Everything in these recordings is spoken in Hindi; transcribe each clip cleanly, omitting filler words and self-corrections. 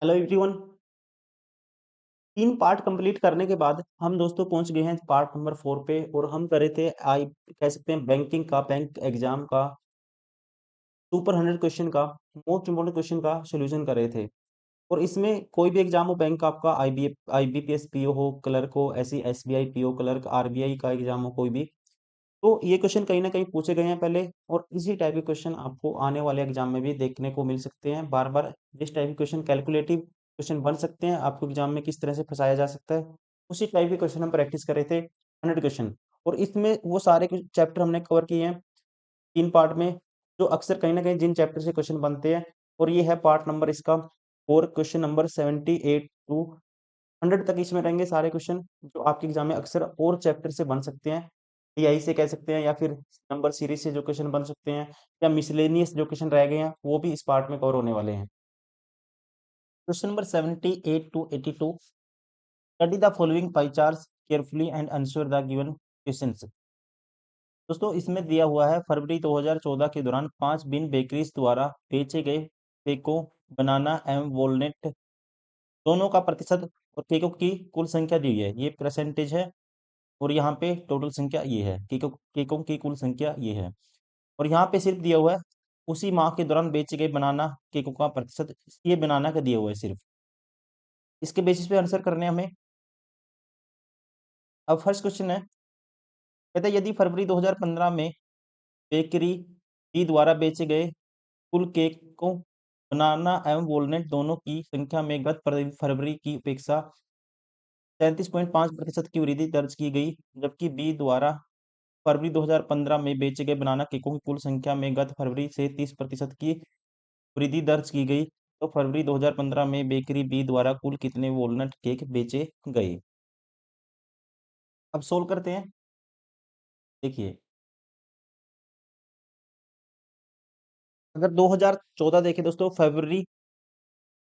Hello everyone. 3 पार्ट कंप्लीट करने के बाद हम दोस्तों पहुंच गए हैं पार्ट नंबर 4 पे और हम कर रहे थे आई कह सकते हैं बैंकिंग का बैंक एग्जाम का सुपर 100 क्वेश्चन का मोस्ट इम्पोर्टेंट क्वेश्चन का सॉल्यूशन कर रहे थे। और इसमें कोई भी एग्जाम हो बैंक का, आपका आईबीपीएस पीओ हो, क्लर्क हो, ऐसी एसबीआई पीओ क्लर्क, आरबीआई का एग्जाम हो, कोई भी, तो ये क्वेश्चन कहीं ना कहीं पूछे गए हैं पहले। और इसी टाइप के क्वेश्चन आपको आने वाले एग्जाम में भी देखने को मिल सकते हैं बार बार। जिस टाइप के क्वेश्चन कैलकुलेटिव क्वेश्चन बन सकते हैं, आपको एग्जाम में किस तरह से फंसाया जा सकता है, उसी टाइप के क्वेश्चन हम प्रैक्टिस कर रहे थे 100 क्वेश्चन। और इसमें वो सारे चैप्टर हमने कवर किए हैं 3 पार्ट में, जो अक्सर कहीं ना कहीं जिन चैप्टर से क्वेश्चन बनते हैं। और ये है पार्ट नंबर इसका 4, क्वेश्चन नंबर 78 टू 100 तक इसमें रहेंगे सारे क्वेश्चन जो आपके एग्जाम में अक्सर और चैप्टर से बन सकते हैं। टीआई से कह सकते हैं, या फिर नंबर सीरीज से जो क्वेश्चन बन सकते हैं, या मिसलेनियस जो क्वेश्चन रह गए हैं वो भी इस पार्ट में कवर होने वाले हैं। Question number 78 to 82। Study the following pie charts carefully and answer the given questions. दोस्तों इसमें दिया हुआ है फरवरी 2014 के दौरान 5 बिन बेकरीज द्वारा बेचे गए केकों, बनाना एवं वॉलनट दोनों का प्रतिशत और केकों की कुल संख्या दी है। ये परसेंटेज है। और यहाँ पे टोटल संख्या ये है, केकों केकों की कुल संख्या ये है। और यहाँ पे सिर्फ दिया हुआ है उसी माह के दौरान बेचे गए बनाना केकों का प्रतिशत, ये बनाना का दिया हुआ है सिर्फ। इसके बेसिस पे आंसर करने हैं हमें। अब फर्स्ट क्वेश्चन है, कहते हैं यदि फरवरी 2015 में बेकरी बी द्वारा बेचे गए कुल केकों, बनाना एवं वॉलनट दोनों की संख्या में गत फरवरी की अपेक्षा 33.5% की वृद्धि दर्ज की गई, जबकि बी द्वारा फरवरी 2015 में बेचे गए बनाना केकों की कुल संख्या में गत फरवरी से 30% की वृद्धि दर्ज की गई, तो फरवरी 2015 में बेकरी बी द्वारा कुल कितने वॉलनट केक बेचे गए। अब सोल्व करते हैं। देखिए, अगर 2014 देखें दोस्तों, फरवरी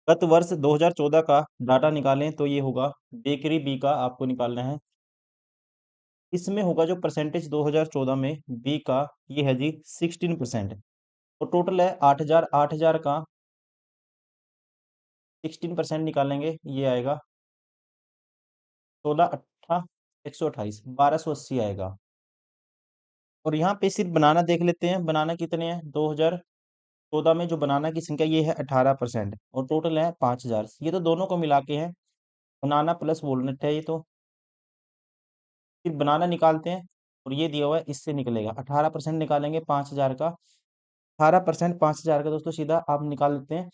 गत वर्ष 2014 का डाटा निकालें तो ये होगा बेकरी बी का आपको निकालना है। इसमें होगा जो परसेंटेज 2014 में बी का, ये है जी 16%। तो टोटल है 8,000, 8,000 का 16% निकालेंगे, ये आएगा 16 अट्ठा 128, 1280 आएगा। और यहाँ पे सिर्फ बनाना देख लेते हैं, बनाना कितने हैं 2014 में, जो बनाना की संख्या ये है 18% और टोटल है 5,000। ये तो दोनों को मिला के हैं, बनाना प्लस वॉलनट है ये तो। फिर बनाना निकालते हैं और ये दिया हुआ है, इससे निकलेगा 18% निकालेंगे 5,000 का। 18% 5,000 का दोस्तों सीधा आप निकाल लेते हैं,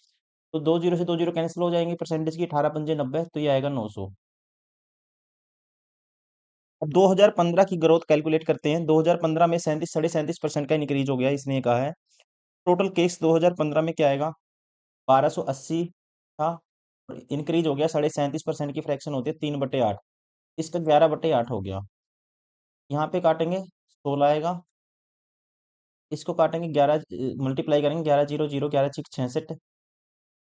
तो 2 जीरो से 2 जीरो कैंसिल हो जाएंगे, परसेंटेज की 18 पंजे 90, तो ये आएगा 900। अब 2015 की ग्रोथ कैलकुलेट करते हैं। 2015 में 37.5% का इंक्रीज हो गया, इसने ये कहा है। टोटल केस 2015 में क्या आएगा, 1280 था, इंक्रीज हो गया 37.5% की फ्रैक्शन होती है 3/8, इसका 11/8 हो गया। यहाँ पे काटेंगे 16 आएगा, इसको काटेंगे 11, मल्टीप्लाई करेंगे 11 जीरो जीरो 11 छिक 66,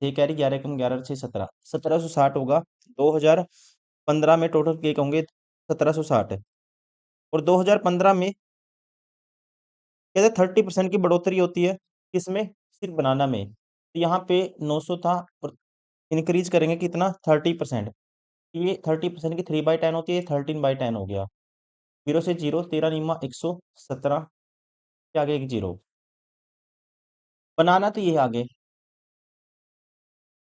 6 कैरी 11 कम 11 6 17, 1760 होगा। 2015 में टोटल केक होंगे 1760। और 2015 में कहते 30% की बढ़ोतरी होती है, किसमें, सिर्फ बनाना में। तो यहाँ पे 900 था और इंक्रीज करेंगे कितना 30%, ये 30% की 3/10 होती है, 13/10 हो गया। जीरो से जीरो 13 निमा 117 के आगे एक जीरो। बनाना तो ये आगे,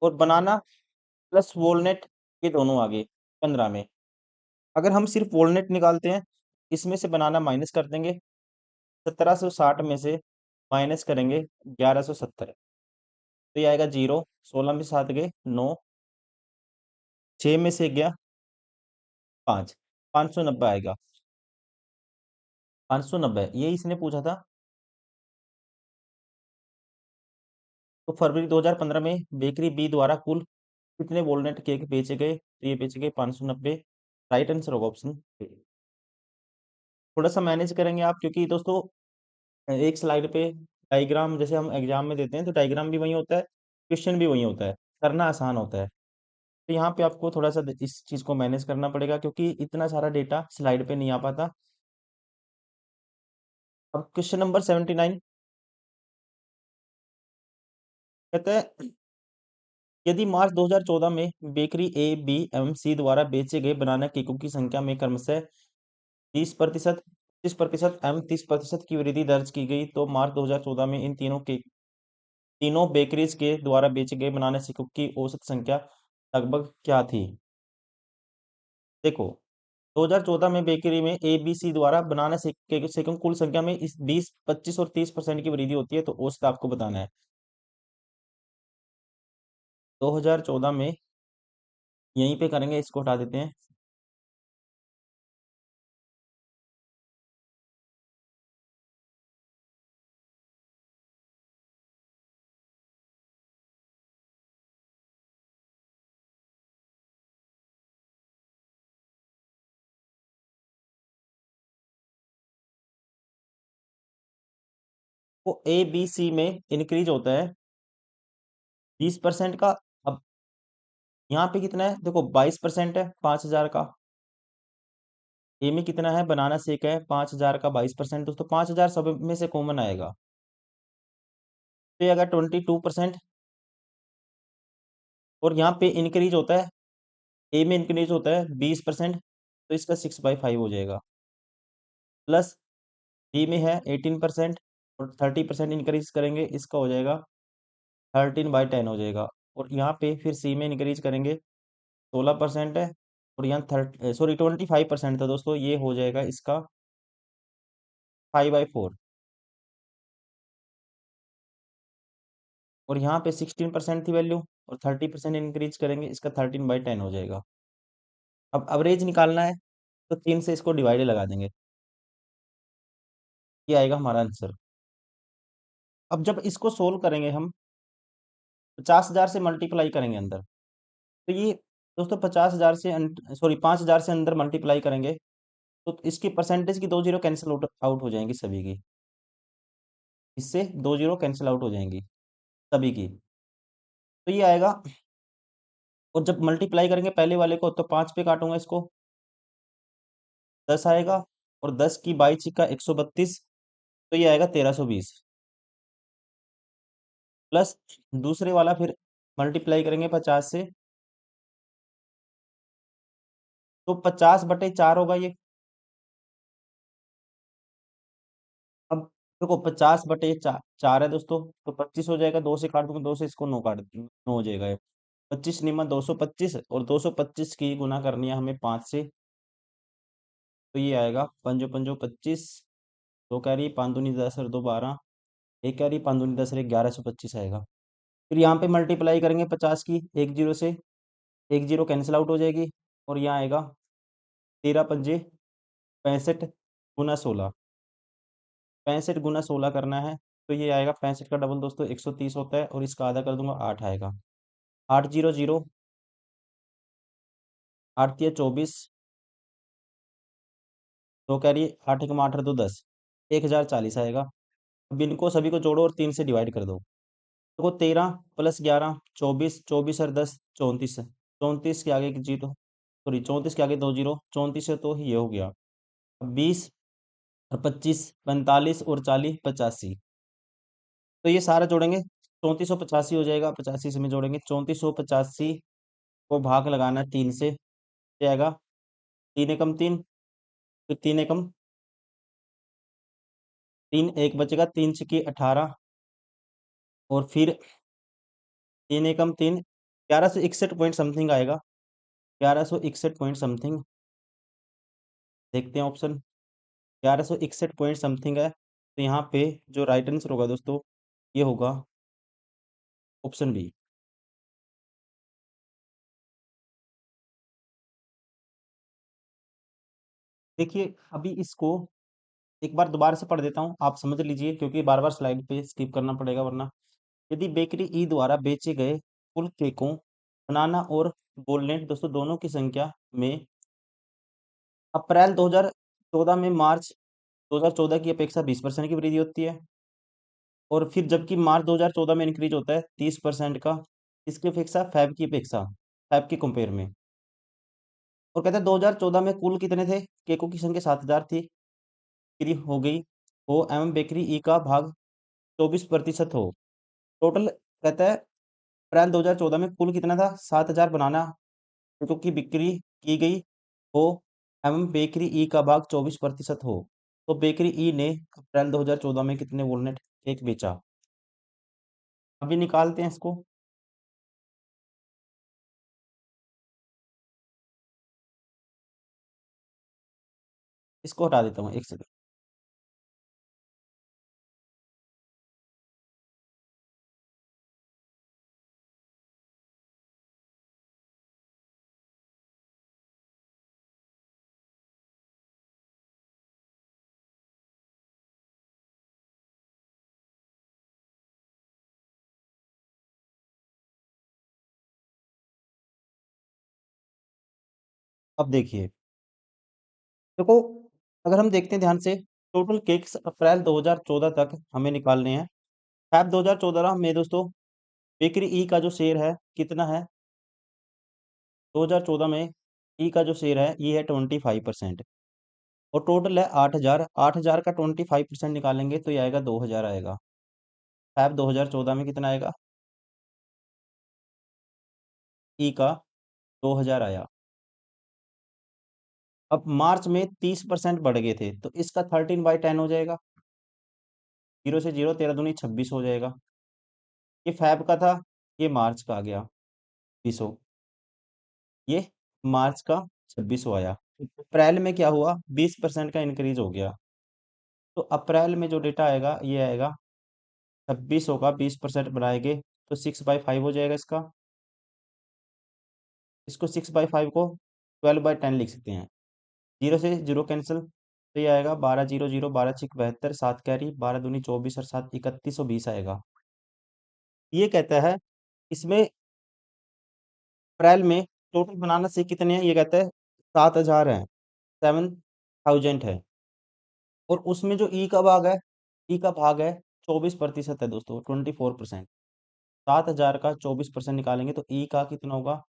और बनाना प्लस वॉलनट ये दोनों आगे 15 में। अगर हम सिर्फ वॉलनट निकालते हैं, इसमें से बनाना माइनस कर देंगे, 1760 में से माइनस करेंगे 1170, तो ये आएगा जीरो। 16 में 7 गए 9, 6 में से गया 5, 590 आएगा। 590 ये इसने पूछा था। तो फरवरी 2015 में बेकरी बी द्वारा कुल कितने वॉलनट केक बेचे गए, तो ये बेचे गए 590। राइट आंसर होगा ऑप्शन ए। थोड़ा सा मैनेज करेंगे आप, क्योंकि दोस्तों एक स्लाइड पे डायग्राम जैसे हम एग्जाम में देते हैं, तो डायग्राम भी वही होता है, क्वेश्चन भी वही होता है, करना आसान होता है। तो यहाँ पे आपको थोड़ा सा इस चीज को मैनेज करना पड़ेगा, क्योंकि इतना सारा डेटा स्लाइड पे नहीं आ पाता। अब क्वेश्चन नंबर 79 कहते हैं यदि मार्च 2014 में बेकरी ए, बी एवं सी द्वारा बेचे गए बनाना केकों की संख्या में क्रमशः 30%, 25% एवं 30% की वृद्धि दर्ज की गई, तो मार्च 2014 में इन तीनों बेकरीज के द्वारा बेचे गए बनाना केकों की औसत संख्या लगभग क्या थी? देखो, 2014 में बेकरी में ए, बी, सी द्वारा बनाना सेकों कुल संख्या में इस 20, 25 और 30% की वृद्धि होती है, तो औसत आपको बताना है। 2014 में यहीं पे करेंगे, इसको हटा देते हैं। वो ए, बी, सी में इंक्रीज होता है 20% का। अब यहाँ पे कितना है, देखो 22% है 5,000 का। ए में कितना है, बनाना शेक है 5,000 का, 22%, दोस्तों 5,000 सब में से कॉमन आएगा, तो ये अगर 22%। और यहाँ पे इंक्रीज होता है, ए में इंक्रीज होता है 20%, तो इसका 6/5 हो जाएगा। प्लस बी में है 18% और 30% इंक्रीज करेंगे, इसका हो जाएगा 13/10 हो जाएगा। और यहाँ पे फिर सी में इंक्रीज करेंगे 16% है, और यहाँ 25% था दोस्तों, ये हो जाएगा इसका 5/4। और यहाँ पे 16% थी वैल्यू, और 30% इंक्रीज करेंगे, इसका 13/10 हो जाएगा। अब एवरेज निकालना है, तो 3 से इसको डिवाइड लगा देंगे, ये आएगा हमारा आंसर। अब जब इसको सोल्व करेंगे हम, 50,000 से मल्टीप्लाई करेंगे अंदर, तो ये दोस्तों 50,000 से सॉरी 5,000 से अंदर मल्टीप्लाई करेंगे, तो इसकी परसेंटेज की 2 जीरो कैंसिल आउट आउट हो जाएंगी सभी की, इससे 2 जीरो कैंसिल आउट हो जाएंगी सभी की, तो ये आएगा। और जब मल्टीप्लाई करेंगे पहले वाले को, तो 5 पे काटूंगा इसको, 10 आएगा, और 10 की 22 का 132, तो ये आएगा 1320। प्लस दूसरे वाला फिर मल्टीप्लाई करेंगे 50 से, तो 50/4 होगा ये। अब देखो 50/4 है दोस्तों, तो 25 हो जाएगा, 2 से काट दूंगा, 2 से इसको 9 काट 9 हो जाएगा ये। 25 नियम 225, और 225 की गुना करनी है हमें 5 से, तो ये आएगा पंजो पंजो 25, दो कैरी 5 दूनी 10 और 2 12, एक कैरी 5 दूनी 10 और 1125 आएगा। फिर यहाँ पे मल्टीप्लाई करेंगे 50 की, एक जीरो से, एक जीरो कैंसिल आउट हो जाएगी, और यहाँ आएगा 13 पंजे 65 गुना 16, 65 गुना 16 करना है, तो ये आएगा 65 का डबल दोस्तों 130 होता है, और इसका आधा कर दूंगा 8 आएगा। 800, 8 × 3 = 24, दो कैरी 8 × 8 = 10, 1040 आएगा। अब इनको सभी को जोड़ो और 3 से डिवाइड कर दो, देखो 13 + 11 24, 24 और 10 34, 34 के आगे की जीरो, सॉरी 34 के आगे 2 जीरो, 34 है तो ये हो गया। अब 20 और 25 45 और 40 85, तो ये सारा जोड़ेंगे 3485 हो जाएगा, 85 से में जोड़ेंगे 3485 को भाग लगाना है 3 से, जाएगा 3 एकम 3, फिर 3 एकम 3, एक बचेगा 3 छकी 18, और फिर 3 एकम 3, 1161 पॉइंट समथिंग आएगा, 1161 पॉइंट समथिंग। देखते हैं ऑप्शन, 1161 पॉइंट समथिंग है, तो यहाँ पे जो राइट आंसर होगा दोस्तों, ये होगा ऑप्शन बी। देखिए अभी इसको एक बार दोबारा से पढ़ देता हूँ, आप समझ लीजिए, क्योंकि बार बार स्लाइड पे स्किप करना पड़ेगा वरना। यदि बेकरी ई द्वारा बेचे गए कुल केकों, बनाना और गोलनेट दोस्तों दोनों की संख्या में अप्रैल 2014 में मार्च 2014 की अपेक्षा 20% की वृद्धि होती है, और फिर जबकि मार्च 2014 में इंक्रीज होता है 30% का, इसकी अपेक्षा फैब की कंपेयर में। और कहते हैं 2014 में कुल कितने थे, केकों की संख्या 7,000 थी, फ्री हो गई हो एवं बेकरी ई का भाग 24% हो, टोटल कहता है अप्रैल 2014 में कुल कितना था? 7,000 बनाना ईंटों की बिक्री की गई हो एवं बेकरी ई का भाग 24% हो, तो बेकरी ई ने अप्रैल 2014 में कितने वॉलनट केक बेचा? अभी निकालते हैं इसको। इसको हटा देता हूँ, एक सेकंड। अब देखिए, देखो, अगर हम देखते हैं ध्यान से, टोटल केक्स अप्रैल 2014 तक हमें निकालने हैं। फैब 2014 में दोस्तों बेकरी ई का जो शेयर है कितना है? 2014 में ई का जो शेयर है ये है 25%, और टोटल है 8,000। 8,000 का 25% निकालेंगे तो ये आएगा 2,000 आएगा। फैब 2014 में कितना आएगा? ई का 2,000 आया। अब मार्च में 30% बढ़ गए थे, तो इसका 13/10 हो जाएगा। जीरो से जीरो, 13 दूनी 26 हो जाएगा। ये फैब का था, ये मार्च का आ गया 20। ये मार्च का 26 आया। अप्रैल में क्या हुआ? 20% का इंक्रीज हो गया। तो अप्रैल में जो डेटा आएगा ये आएगा 26 होगा, 20% बढ़ाएंगे तो 6/5 हो जाएगा इसका। इसको 6/5 को 12/10 लिख सकते हैं। जीरो से जीरो कैंसिल, तो ये आएगा 12, 0, 0, 12 6 72, 7 कैरी, 12 दूनी 24 और 7 3120 आएगा। ये कहता है इसमें अप्रैल में टोटल बनाना से कितने हैं? ये कहता है 7,000 है, 7,000 है। और उसमें जो ई का भाग है, ई का भाग है 24% है दोस्तों, 24%। 7,000 का 24% निकालेंगे तो ई का कितना होगा?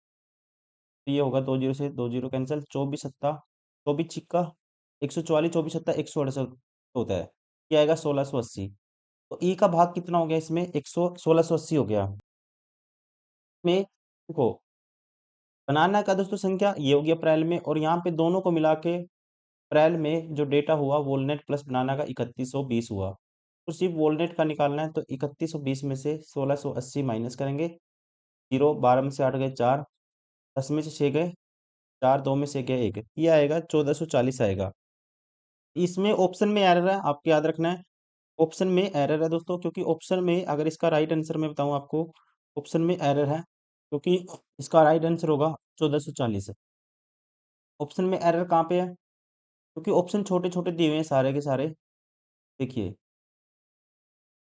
तो ये होगा 2 जीरो से 2 जीरो कैंसिल, 24 144, 144 होता है। ये आएगा 1680। तो ई का भाग कितना हो गया इसमें? 1680 हो गया। में देखो, बनाना का दोस्तों संख्या ये होगी अप्रैल में, और यहाँ पे दोनों को मिला के अप्रैल में जो डेटा हुआ वोलनेट प्लस बनाना का 3120 हुआ। तो सिर्फ वोलनेट का निकालना है, तो 3120 में से 1680 माइनस करेंगे। जीरो, 12 में से 8 गए 4, 10 में से 6 गए 4, 2 में से गया 1, ये आएगा 1440 आएगा। इसमें ऑप्शन में एरर है, आपको याद रखना है। ऑप्शन में एरर है दोस्तों, क्योंकि ऑप्शन में अगर इसका राइट आंसर मैं बताऊं आपको, ऑप्शन में एरर है क्योंकि इसका राइट आंसर होगा 1440। ऑप्शन में एरर कहाँ पे है? क्योंकि ऑप्शन छोटे छोटे दिए हुए हैं सारे के सारे। देखिए,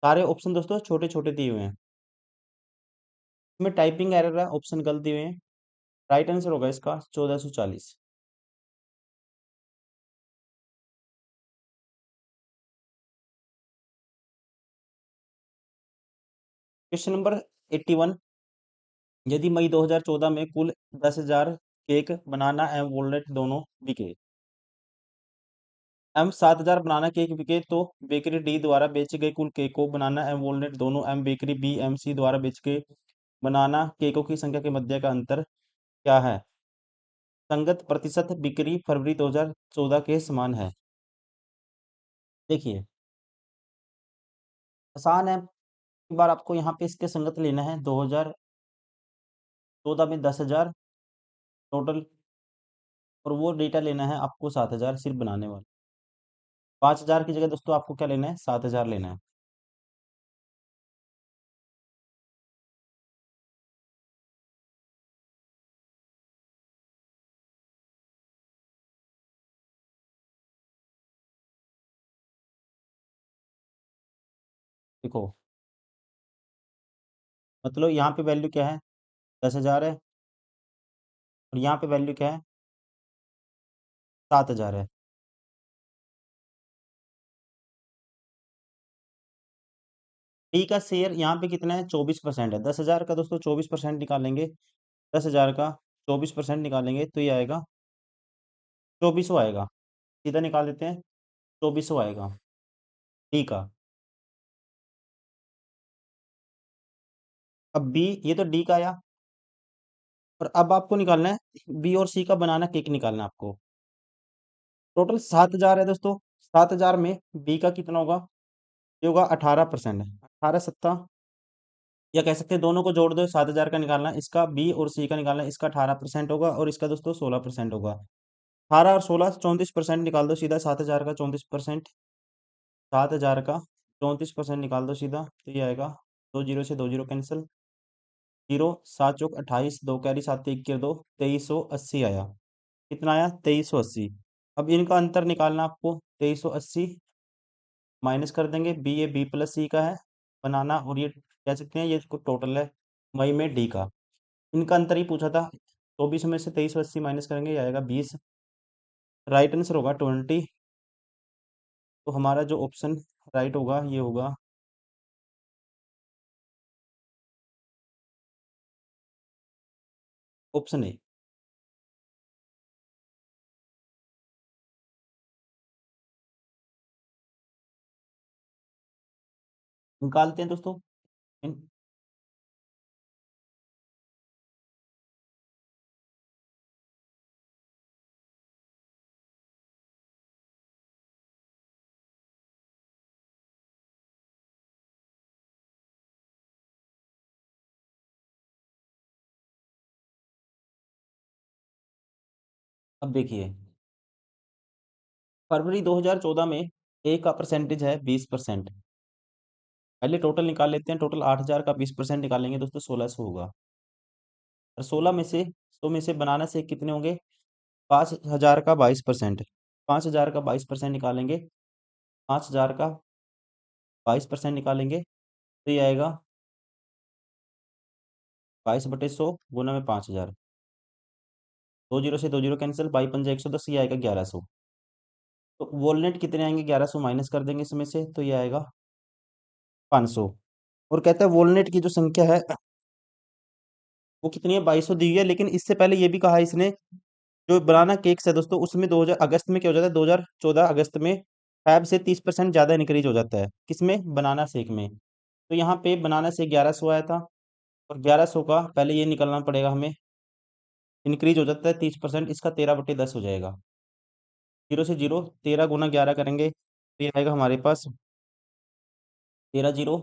सारे ऑप्शन दोस्तों छोटे छोटे दिए हुए हैं। इसमें टाइपिंग एरर है, ऑप्शन गलत दिए हुए हैं। राइट आंसर होगा इसका 1440। Question number 81। यदि मई 2014 में कुल 10,000 केक बनाना एवं वॉलनट दोनों बिके, एम 7,000 बनाना केक बिके, तो बेकरी डी द्वारा बेचे गए कुल केक को बनाना एवं वॉलनट दोनों M bakery B M C द्वारा बेचे गए बनाना केकों की संख्या के मध्य का अंतर क्या है? संगत प्रतिशत बिक्री फरवरी 2014 के समान है। देखिए, आसान है। एक बार आपको यहाँ पे इसके संगत लेना है। 2014 में 10,000 टोटल, और वो डेटा लेना है आपको 7,000 सिर्फ बनाने वाला। 5,000 की जगह दोस्तों आपको क्या लेना है? 7,000 लेना है। देखो, मतलब यहाँ पे वैल्यू क्या है? 10,000 है, और यहाँ पे वैल्यू क्या है? 7,000 है। डी का शेयर यहाँ पे कितना है? 24% है। 10,000 का दोस्तों 24% निकालेंगे, 10,000 का 24% निकालेंगे तो ये आएगा 2400 आएगा। सीधा निकाल देते हैं, 2400 आएगा डी का। अब बी, ये तो डी का आया, और अब आपको निकालना है बी और सी का बनाना केक निकालना है आपको। टोटल 7,000 है दोस्तों। 7,000 में बी का कितना होगा? ये होगा 18%। 18 सत्ता, या कह सकते हैं दोनों को जोड़ दो, 7,000 का निकालना है, इसका बी और सी का निकालना है, इसका 18% होगा और इसका दोस्तों 16% होगा। 18 और 16, 34% निकाल दो सीधा, 7,000 का 34%। 7,000 का 34% निकाल दो सीधा, तो ये आएगा, दो जीरो से दो जीरो कैंसिल, जीरो, 7 चौक 28, दो कैरी, 7 1 दो, 2380 आया। कितना आया? 2380। अब इनका अंतर निकालना आपको, 2380 माइनस कर देंगे, बी, ये बी प्लस सी का है बनाना, और ये कह सकते हैं ये इसको टोटल है मई में डी का। इनका अंतर ही पूछा था, 24 में से 2380 माइनस करेंगे, ये आएगा 20। राइट आंसर होगा 20। तो हमारा जो ऑप्शन राइट होगा ये होगा ऑप्शन ए। निकालते हैं दोस्तों। इन- अब देखिए, फरवरी 2014 में ए का परसेंटेज है 20%। पहले टोटल निकाल लेते हैं, टोटल 8,000 का 20% निकालेंगे दोस्तों, 1600 होगा। और 16 में से 100 में से बनाना से कितने होंगे? 5,000 का 22%। 5,000 का 22% निकालेंगे, 5,000 का 22% निकालेंगे, तो ये आएगा 22/100 गुना में 5,000। दो जीरो से दो जीरो कैंसिल, बाई पंजा 110, ये आएगा 1100। तो वॉलनट कितने आएंगे? 1100 माइनस कर देंगे इसमें से, तो ये आएगा 500। और कहता है वॉलनट की जो संख्या है वो कितनी है? 2200 दी हुई है, लेकिन इससे पहले ये भी कहा है इसने, जो बनाना केक्स है दोस्तों, उसमें 2000 अगस्त में क्या हो जाता है, 2014 अगस्त में फैब से 30% ज़्यादा इंक्रीज हो जाता है, किसमें? बनाना शेक में। तो यहाँ पे बनाना शेक 1100 आया था, और 1100 का पहले ये निकलना पड़ेगा हमें, इंक्रीज हो जाता है 30%, इसका 13/10 हो जाएगा। जीरो से जीरो, 13 गुना 11 करेंगे, तो ये आएगा हमारे पास 13 जीरो,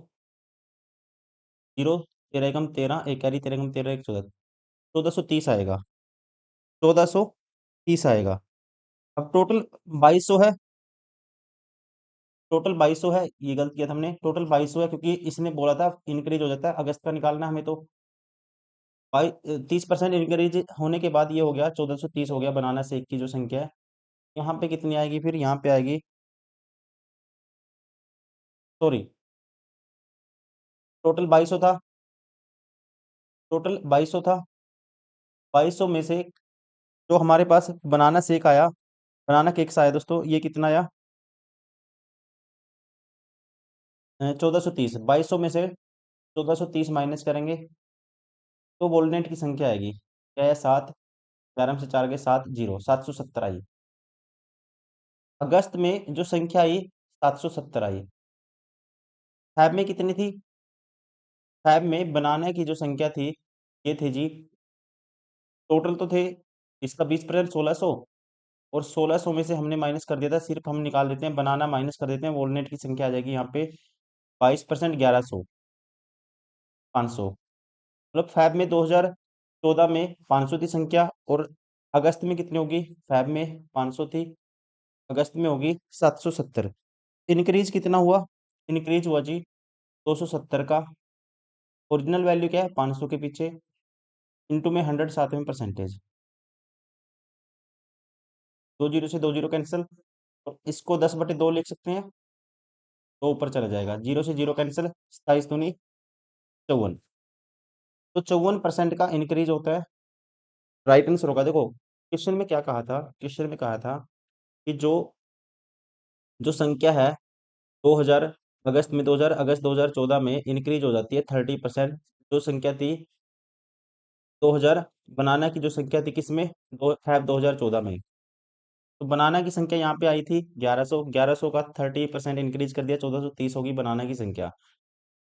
जीरो, 13 एकम 13, एक कैरी, 13 गुना 13, एक 14, 1430 आएगा। 1430 आएगा। अब टोटल 2200 है, टोटल 2200 है, ये गलत किया था हमने, टोटल 2200 है, क्योंकि इसने बोला था इंक्रीज हो जाता है, अगस्त का निकालना हमें, तो 30% इंक्रीज होने के बाद ये हो गया 1430 हो गया बनाना शेक की जो संख्या है। यहाँ पे कितनी आएगी? फिर यहाँ पे आएगी, सॉरी, टोटल 2200 था, टोटल 2200 था। 2200 में से जो हमारे पास बनाना शेक आया, बनाना केक्स आया दोस्तों, ये कितना आया? 1430। 2200 में से 1430 माइनस करेंगे, तो वोल्टेज की संख्या आएगी, क्या है? 7, 11 में से 4 गए, 7 जीरो, 770 आई। अगस्त में जो संख्या आई, 770 आई। फैब में कितनी थी? फैब में बनाना की जो संख्या थी, ये थे जी, टोटल तो थे इसका 20% 1600, और 1600 में से हमने माइनस कर दिया था, सिर्फ हम निकाल देते हैं बनाना, माइनस कर देते हैं, वोलनेट की संख्या आ जाएगी यहाँ पे 22% 1100, 500। मतलब फैब में 2014 में 500 थी संख्या, और अगस्त में कितनी होगी? फैब में 500 थी, अगस्त में होगी 770। इनक्रीज कितना हुआ? इनक्रीज हुआ जी 270 का। ओरिजिनल वैल्यू क्या है? 500 के पीछे, इंटू में 100 साथ में परसेंटेज, दो जीरो से दो जीरो कैंसिल, तो इसको 10/2 लिख सकते हैं, तो ऊपर चला जाएगा, जीरो से जीरो कैंसिल, 27 दूनी 54। तो 54% का इंक्रीज होता है। राइट आंसर होगा, देखो क्वेश्चन में क्या कहा था, क्वेश्चन में कहा था कि जो जो संख्या है 2000 अगस्त में, 2000 अगस्त 2014 में इंक्रीज हो जाती है 30%, जो संख्या थी 2000 बनाना की जो संख्या थी किसमें? दो फैब 2014 में। तो बनाना की संख्या यहाँ पे आई थी 1100, 1100 का 30% इंक्रीज कर दिया, 1430 होगी बनाना की संख्या।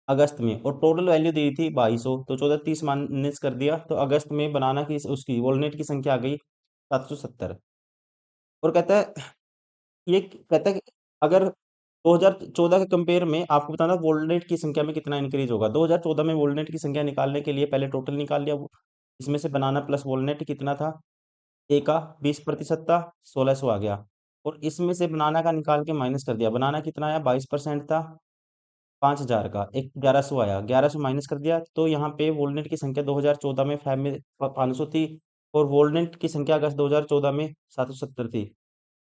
अगस्त में, और टोटल वैल्यू दी थी 2200, तो 1430 माइनस कर दिया, तो अगस्त में बनाना की उसकी वॉलनट की संख्या आ गई 770। और कहता है, ये कहता है कि अगर 2014 के कंपेयर में आपको बताना वोल्टनेट की संख्या में कितना इंक्रीज होगा। 2014 में वोल्टनेट की संख्या निकालने के लिए पहले टोटल निकाल लिया, इसमें से बनाना प्लस वोल्टनेट कितना था, ए का 20% था, 1600 आ गया, और इसमें से बनाना का निकाल के माइनस कर दिया, बनाना कितना आया, 22% था, 5000 का, एक 1100 आया, 1100 माइनस कर दिया, तो यहाँ पे वोल्टनेट की संख्या 2014 में फैब में 500 थी, और वोल्टनेट की संख्या अगस्त 2014 में 770 थी।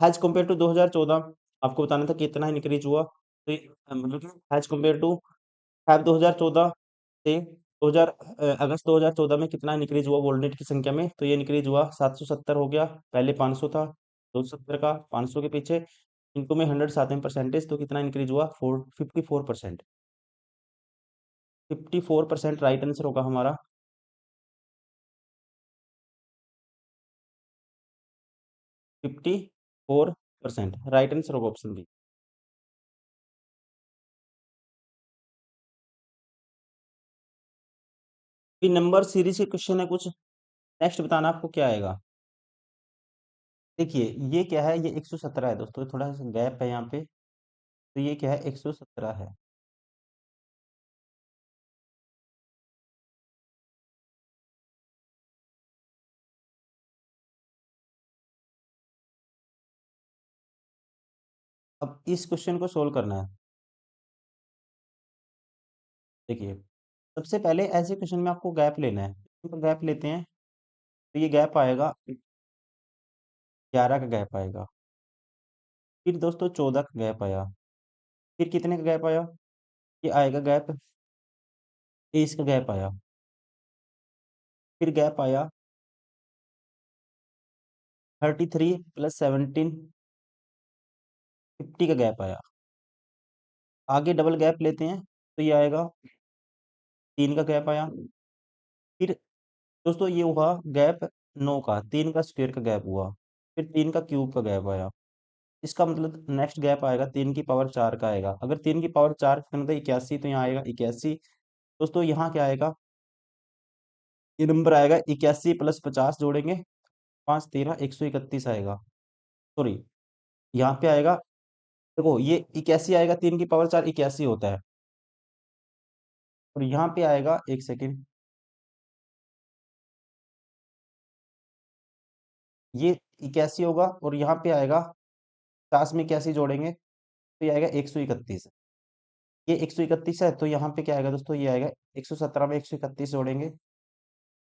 एज कम्पेयर टू 2014 आपको बताना था कितना इंक्रीज हुआ, तो मतलब एज कम्पेयर टू फैब 2014 से 2000 अगस्त 2014 में कितना इंक्रीज हुआ वोल्टनेट की संख्या में, तो ये इंक्रीज हुआ 770 हो गया, पहले 500 था, 270 का 500 के पीछे इनको में 100 साथ में परसेंटेज, तो कितना इंक्रीज हुआ 54%। 54% राइट आंसर होगा हमारा। 54% राइट आंसर होगा ऑप्शन बी। ये नंबर सीरीज के क्वेश्चन है कुछ, नेक्स्ट बताना आपको क्या आएगा। देखिए ये क्या है, ये 117 है दोस्तों, थोड़ा सा गैप है यहाँ पे, तो ये क्या है 117 है। अब इस क्वेश्चन को सोल्व करना है। देखिए सबसे पहले ऐसे क्वेश्चन में आपको गैप लेना है, तो गैप लेते हैं, तो ये गैप आएगा 11 का गैप आएगा, फिर दोस्तों 14 का गैप आया, फिर कितने का गैप आया, ये आएगा गैप 23 का गैप आया, फिर गैप आया 33 प्लस 17 50 का गैप आया। आगे डबल गैप लेते हैं, तो ये आएगा 3 का गैप आया, फिर दोस्तों ये हुआ गैप 9 का, 3 का स्क्वायर का गैप हुआ, फिर 3 का क्यूब का गैप आया। इसका मतलब नेक्स्ट गैप आएगा 3 की पावर 4 का आएगा, अगर 3 की पावर 4 का मतलब 81, तो यहाँ आएगा 81। दोस्तों यहाँ क्या आएगा, ये नंबर आएगा 81 प्लस 50 जोड़ेंगे, 5 13 131 आएगा, सॉरी यहाँ पे आएगा, देखो ये 81 आएगा, 3 की पावर 4 81 होता है, और यहाँ पे आएगा, एक सेकेंड, ये 81 होगा, और यहाँ पे आएगा 50 में 81 जोड़ेंगे, तो ये आएगा 131। ये 131 है, तो यहाँ पे क्या आएगा दोस्तों, ये आएगा 117 में 131 जोड़ेंगे,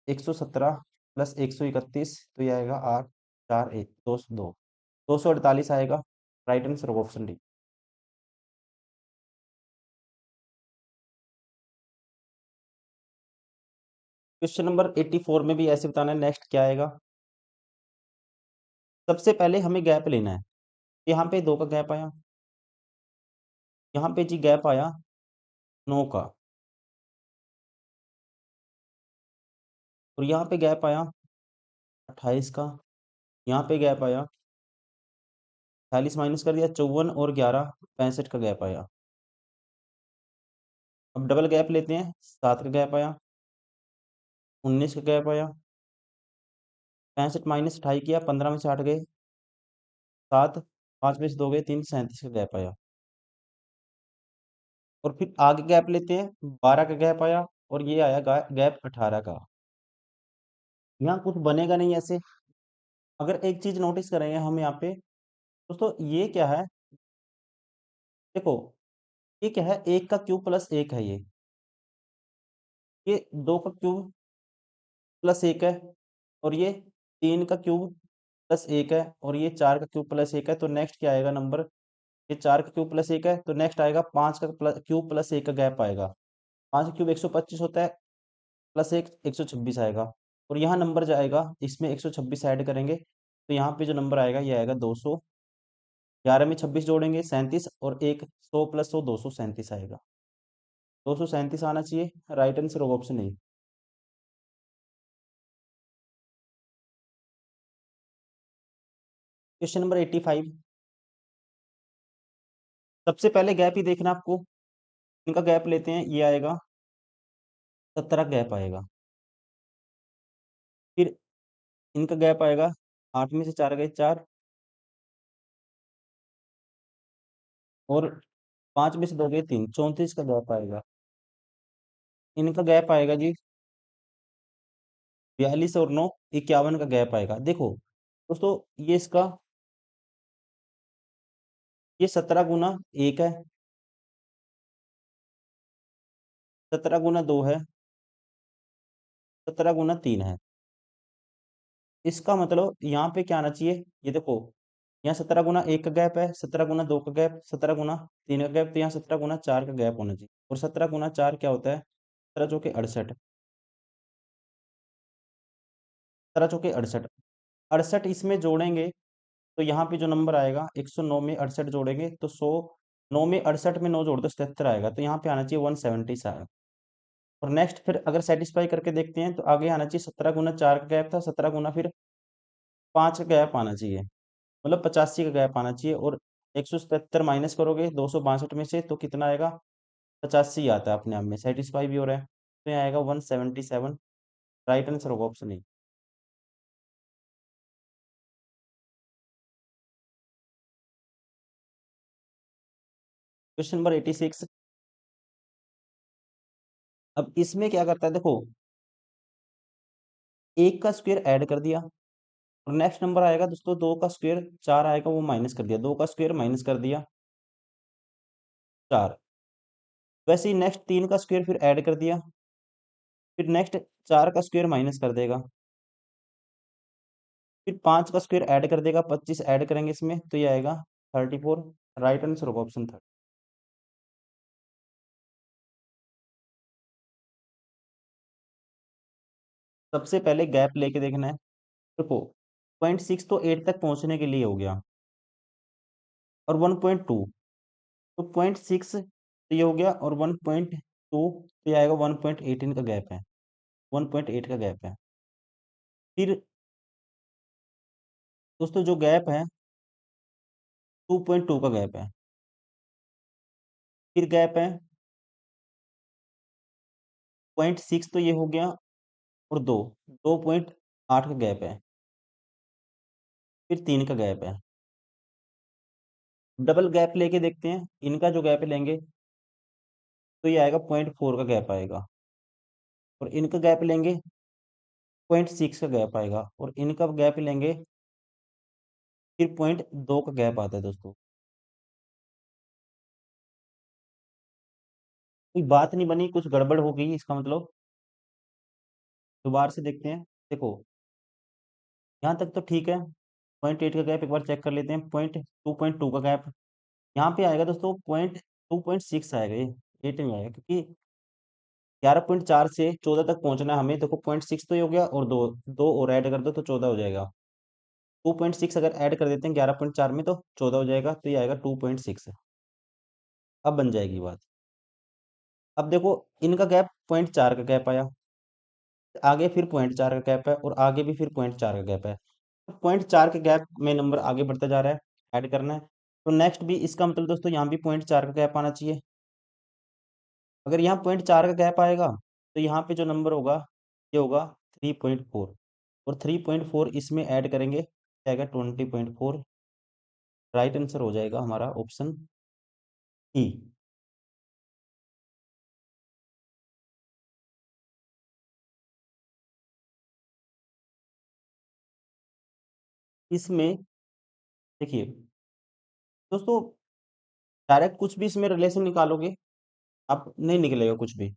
117 प्लस 131, तो ये आएगा 8 4 1 202, 248 आएगा, right answer option D. Question number 84 में भी ऐसे बताना है, नेक्स्ट क्या आएगा। सबसे पहले हमें गैप लेना है, यहाँ पे 2 का गैप आया, यहाँ पे जी गैप आया 9 का, और यहाँ पे गैप आया 28 का, यहाँ पे गैप आया 46 माइनस कर दिया 54, और 11 65 का गैप आया। अब डबल गैप लेते हैं, 7 का गैप आया, 19 का गैप आया, 65 माइनस 28 किया, 15 में से 8 गए 7, 5 में से 2 गए 3, 37 का गैप आया। और फिर आगे गैप लेते हैं, 12 का गैप आया, और ये आया गैप 18 का। यहाँ कुछ बनेगा नहीं ऐसे। अगर एक चीज नोटिस करेंगे हम यहाँ पे दोस्तों, ये क्या है, देखो ये क्या है, 1 का क्यूब प्लस 1 है, ये 2 का क्यूब प्लस 1 है, और ये 3 का क्यूब प्लस 1 है, और ये 4 का क्यूब प्लस 1 है, तो नेक्स्ट क्या आएगा नंबर, ये 4 का क्यूब प्लस 1 है, तो नेक्स्ट आएगा 5 का क्यूब प्लस 1 का गैप आएगा, 5 का क्यूब 125 होता है, प्लस 1 126 आएगा, और यहाँ नंबर जाएगा, इसमें 126 ऐड करेंगे, तो यहाँ पे जो नंबर आएगा ये आएगा 200, 11 में 26 जोड़ेंगे 37, और एक 100 प्लस 100 237 आएगा, 237 आना चाहिए, राइट आंसर होगा ऑप्शन ए। क्वेश्चन नंबर 85, सबसे पहले गैप ही देखना आपको, इनका गैप लेते हैं, ये आएगा 17 गैप आएगा। फिर इनका गैप आएगा, 8 में से 4 गए 4, और 5 में से 2 गए 3, 34 का गैप आएगा। इनका गैप आएगा जी 42 और 9 51 का गैप आएगा। देखो दोस्तों, ये इसका, ये 17 गुना 1 है, 17 गुना 2 है, 17 गुना 3 है। इसका मतलब यहाँ पे क्या आना चाहिए, ये देखो, यहाँ 17 गुना 1 का गैप है, 17 गुना 2 का गैप, 17 गुना 3 का गैप, तो यहाँ 17 गुना 4 का गैप होना चाहिए। और 17 गुना 4 क्या होता है, 17 चौके 68, 17 चौके 68, 68 इसमें जोड़ेंगे तो यहाँ पे जो नंबर आएगा 109 में 68 जोड़ेंगे तो 100, 9 में 68 में 9 जोड़ दो 77 आएगा, तो यहाँ पे आना चाहिए 177। और नेक्स्ट फिर अगर सेटिस्फाई करके देखते हैं तो आगे आना चाहिए 17 गुना 4 का गैप था, 17 गुना फिर 5 का गैप आना चाहिए, मतलब 85 का गैप आना चाहिए। और 177 माइनस करोगे 262 में से तो कितना आएगा, 85 आता है अपने आप में, सेटिस्फाई भी हो रहा है, तो यहाँ आएगा 177। राइट आंसर होगा ऑप्शन ए। Question number 86। अब इसमें क्या करता है, देखो, एक का स्क्वायर ऐड कर दिया, और नेक्स्ट नंबर आएगा दोस्तों 2 का स्क्वायर 4 आएगा, वो माइनस कर दिया, 2 का स्क्वायर माइनस कर दिया 4। वैसे ही नेक्स्ट 3 का स्क्वायर फिर ऐड कर दिया, फिर नेक्स्ट 4 का स्क्वायर माइनस कर देगा, फिर 5 का स्क्वायर ऐड कर देगा, 25 ऐड करेंगे इसमें तो ये आएगा 34। राइट आंसर होगा ऑप्शन 3। सबसे पहले गैप लेके देखना है। देखो 0.6 तो 8 तक पहुंचने के लिए हो गया, और 1.2, तो 0.6 तो ये हो गया, और 1.2 तो ये आएगा 1.18 का गैप है, 1.8 का गैप है। फिर दोस्तों जो गैप है 2.2 का गैप है, फिर गैप है 0.6 तो ये हो गया, और 2.8 का गैप है, फिर 3 का गैप है। डबल गैप लेके देखते हैं, इनका जो गैप लेंगे तो ये आएगा 0.4 का गैप आएगा, और इनका गैप लेंगे 0.6 का गैप आएगा, और इनका गैप लेंगे फिर 0.2 का गैप आता है दोस्तों। कोई बात नहीं बनी, कुछ गड़बड़ हो गई इसका मतलब। दोबारा से देखते हैं। देखो यहाँ तक तो ठीक है, 0.8 का गैप एक बार चेक कर लेते हैं, 2.2 का गैप यहाँ पे आएगा दोस्तों, 2.6 आएगा, ये 8 नहीं आएगा, क्योंकि 11.4 से 14 तक पहुंचना है हमें। देखो 0.6 तो ये हो गया, और दो दो और ऐड कर दो तो 14 हो जाएगा। 2.6 अगर ऐड कर देते हैं 11.4 में तो 14 हो जाएगा, तो ये आएगा 2.6। अब बन जाएगी बात। अब देखो इनका गैप 0.4 का गैप आया, आगे फिर 0.4 का गैप है, और आगे भी फिर 0.4 का गैप है। 0.4 के गैप में नंबर आगे बढ़ता जा रहा है, ऐड करना है। तो नेक्स्ट भी इसका मतलब दोस्तों यहाँ भी 0.4 का गैप आना चाहिए। अगर यहाँ 0.4 का गैप आएगा तो यहाँ पे जो नंबर होगा ये होगा 3.4, और 3.4 इसमें ऐड करेंगे क्या आएगा, 20.4। राइट आंसर हो जाएगा हमारा ऑप्शन ई। इसमें देखिए दोस्तों, डायरेक्ट कुछ भी इसमें रिलेशन निकालोगे आप नहीं निकलेगा कुछ भी।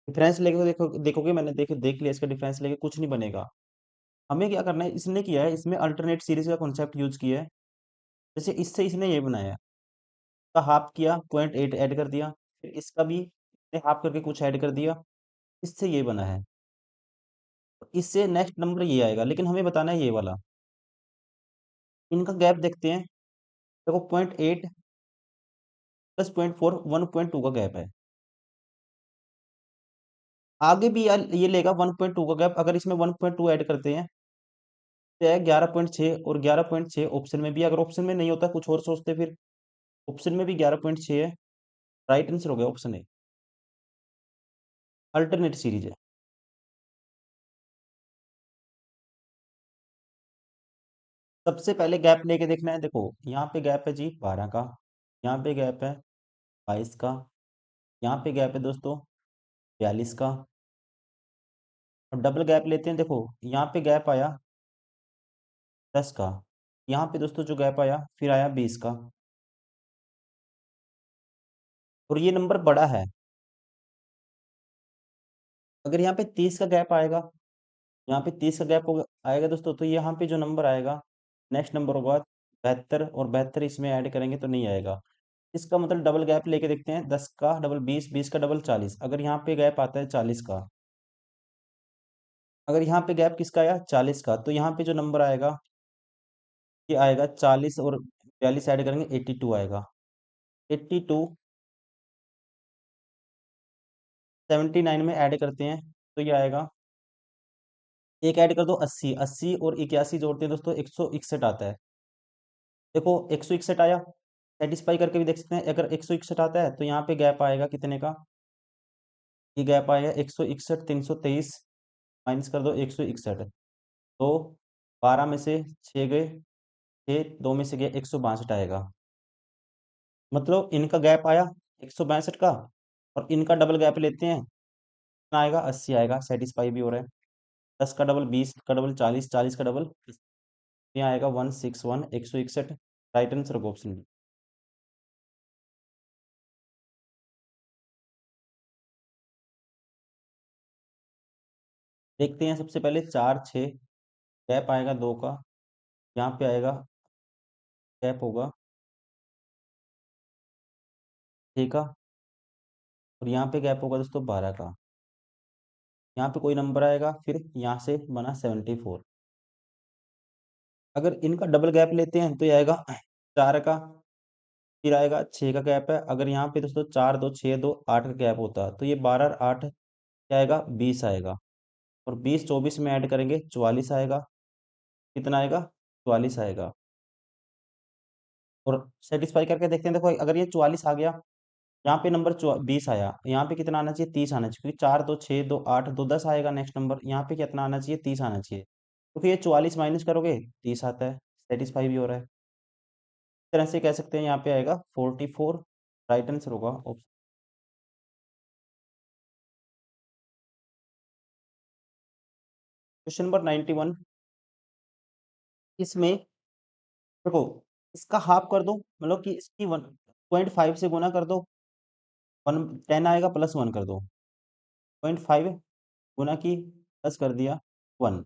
डिफरेंस लेके तो देखोगे, मैंने देख लिया, इसका डिफरेंस लेके कुछ नहीं बनेगा। हमें क्या करना है, इसने किया है, इसमें अल्टरनेट सीरीज का कॉन्सेप्ट यूज किया है। जैसे इससे इसने ये बनाया है, का हाफ किया 0.8 ऐड कर दिया, फिर इसका भी इसने हाफ करके कुछ ऐड कर दिया, इससे ये बना है। तो इससे नेक्स्ट नंबर ये आएगा, लेकिन हमें बताना है ये वाला। इनका गैप देखते हैं। देखो 0.8 प्लस 0.4, 1.2 का गैप है। आगे भी यार ये लेगा 1.2 का गैप, अगर इसमें 1.2 ऐड करते हैं तो है 11.6, और 11.6 ऑप्शन में भी, अगर ऑप्शन में नहीं होता कुछ और सोचते फिर, ऑप्शन में भी 11.6 है, राइट आंसर हो गया ऑप्शन ए, अल्टरनेट सीरीज है। सबसे पहले गैप लेके देखना है, देखो यहाँ पे गैप है जी 12 का, यहाँ पे गैप है 22 का, यहाँ पे गैप है दोस्तों 42 का। और डबल गैप लेते हैं, देखो यहाँ पे गैप आया 10 का, यहाँ पे दोस्तों जो गैप आया फिर आया 20 का, और ये नंबर बड़ा है। अगर यहाँ पे 30 का गैप आएगा, यहाँ पे 30 का गैप आएगा दोस्तों, तो यहाँ पे जो नंबर आएगा नेक्स्ट नंबर होगा 72, और 72 इसमें ऐड करेंगे तो नहीं आएगा। इसका मतलब डबल गैप लेके देखते हैं, 10 का डबल 20, 20 का डबल 40। अगर यहाँ पे गैप आता है 40 का, अगर यहाँ पे गैप किसका आया 40 का, तो यहाँ पे जो नंबर आएगा ये आएगा 40, और 42 ऐड करेंगे 82 आएगा। 82 79 में ऐड करते हैं तो ये आएगा, एक ऐड कर दो 80, 80 और 81 जोड़ते हैं दोस्तों 161 आता है। देखो 161 आया, सेटिस्फाई करके भी देख सकते हैं। अगर 161 आता है तो यहाँ पे गैप आएगा कितने का, ये गैप आएगा 161, 323 माइनस कर दो 161, तो 12 में से 6 गए, 6 2 में से गए 162 आएगा। मतलब इनका गैप आया 162 का, और इनका डबल गैप लेते हैं, कितना आएगा 80 आएगा, सेटिस्फाई भी हो रहा है। 10 का डबल 20 का डबल 40, 40 का डबल यहाँ आएगा 161, 161। राइट आंसर होगा ऑप्शन बी। देखते हैं, सबसे पहले 4 6 गैप आएगा 2 का, यहाँ पे आएगा गैप होगा 6 का, और यहाँ पे गैप होगा दोस्तों 12 का। यहाँ पे कोई नंबर आएगा, फिर यहाँ से बना 74। अगर इनका डबल गैप लेते हैं तो ये आएगा 4 का, फिर आएगा 6 का गैप है। अगर यहाँ पे दोस्तों 4 2 6 2 8 का गैप होता तो ये 12 और 8 क्या आएगा 20 आएगा, और 20 24 में ऐड करेंगे 44 आएगा। कितना आएगा 44 आएगा। और सेटिस्फाई करके देखते हैं, देखो अगर ये 44 आ गया, यहाँ पे नंबर 20 आया, यहाँ पे कितना आना चाहिए 30 आना चाहिए, क्योंकि 4 2 6 2 8 2 10 आएगा नेक्स्ट नंबर, यहाँ पे कितना आना चाहिए 30 आना चाहिए, तो फिर ये 44 माइनस करोगे 30 आता है, सेटिस्फाई भी हो रहा है। इस तरह से कह सकते हैं यहाँ पे आएगा 44। राइट आंसर होगा ऑप्शन। क्वेश्चन नंबर 91, इसमें देखो इसका हाफ कर दो, मतलब कि इसकी 1.5 से गुना कर दो, 10 आएगा प्लस 1 कर दो, 0.5 गुना की प्लस कर दिया 1।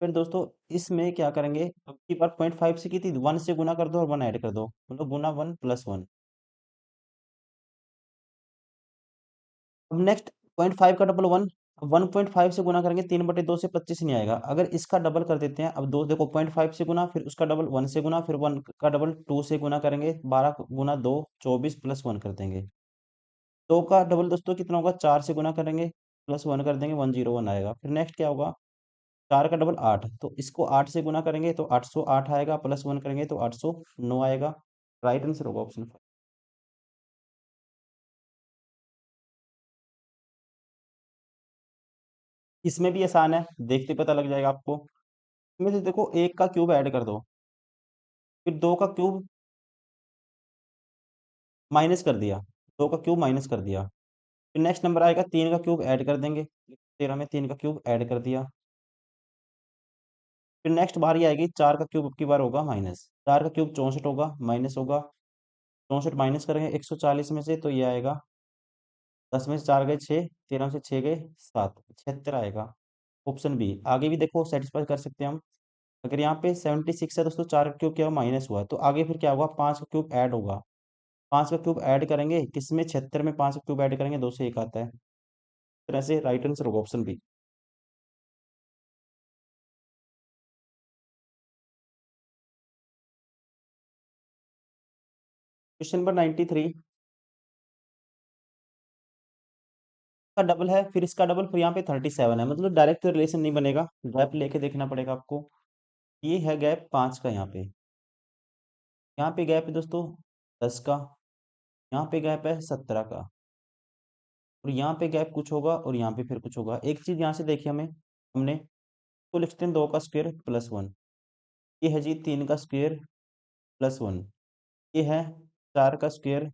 फिर दोस्तों इसमें क्या करेंगे, अब की बार 0.5 से की थी 1 से गुना कर दो और 1 ऐड कर दो, मतलब गुना 1 प्लस 1। अब नेक्स्ट 0.5 का डबल 1, 1.5 से गुना करेंगे 3/2 से 25 नहीं आएगा। अगर इसका डबल कर देते हैं, अब दो देखो 0.5 से गुना, फिर उसका डबल 1 से गुना, फिर 1 का डबल 2 से गुना करेंगे, 12 गुना 2 24 प्लस 1 कर देंगे। 2 का डबल दोस्तों कितना होगा, 4 से गुना करेंगे प्लस 1 कर देंगे, 101 आएगा। फिर नेक्स्ट क्या होगा, 4 का डबल 8, तो इसको 8 से गुना करेंगे तो 808 आएगा, प्लस 1 करेंगे तो 809 आएगा। राइट आंसर होगा ऑप्शन। इसमें भी आसान है, देखते पता लग जाएगा आपको। इसमें से देखो 1 का क्यूब ऐड कर दो, फिर 2 का क्यूब माइनस कर दिया, 2 का क्यूब माइनस कर दिया, फिर नेक्स्ट नंबर आएगा 3 का क्यूब ऐड कर देंगे, 13 में 3 का क्यूब ऐड कर दिया। फिर नेक्स्ट बारी आएगी 4 का क्यूब, अब की बार होगा माइनस, 4 का क्यूब 64 होगा, माइनस होगा 64 माइनस करेंगे 140 में से, तो ये आएगा 10 में से 4 गए 6, 13 में से 6 गए 7, 76 आएगा ऑप्शन बी। आगे भी देखो सेटिस्फाई कर सकते हैं हम। अगर यहाँ पे 76 है दोस्तों, 4 का क्यूब क्या माइनस हुआ, तो आगे फिर क्या होगा 5 का क्यूब ऐड होगा, 5 का क्यूब ऐड करेंगे किसमें 76 में, 5 का क्यूब ऐड करेंगे 2 से 1 आता है। इस तरह से राइट आंसर होगा ऑप्शन बी। क्वेश्चन नंबर 93 का डबल है, फिर इसका डबल, फिर यहाँ पे 37 है, मतलब डायरेक्ट रिलेशन नहीं बनेगा, गैप लेके देखना पड़ेगा आपको। ये है गैप 5 का, यहाँ पे गैप है दोस्तों 10 का, यहाँ पे गैप है 17 का, और यहाँ पे गैप कुछ होगा और यहाँ पे फिर कुछ होगा। एक चीज यहाँ से देखी हमने तो लिखते हैं 2 का स्क्वायर प्लस 1। ये है जी 3 का स्क्वायर प्लस 1। ये है 4 का स्क्वायर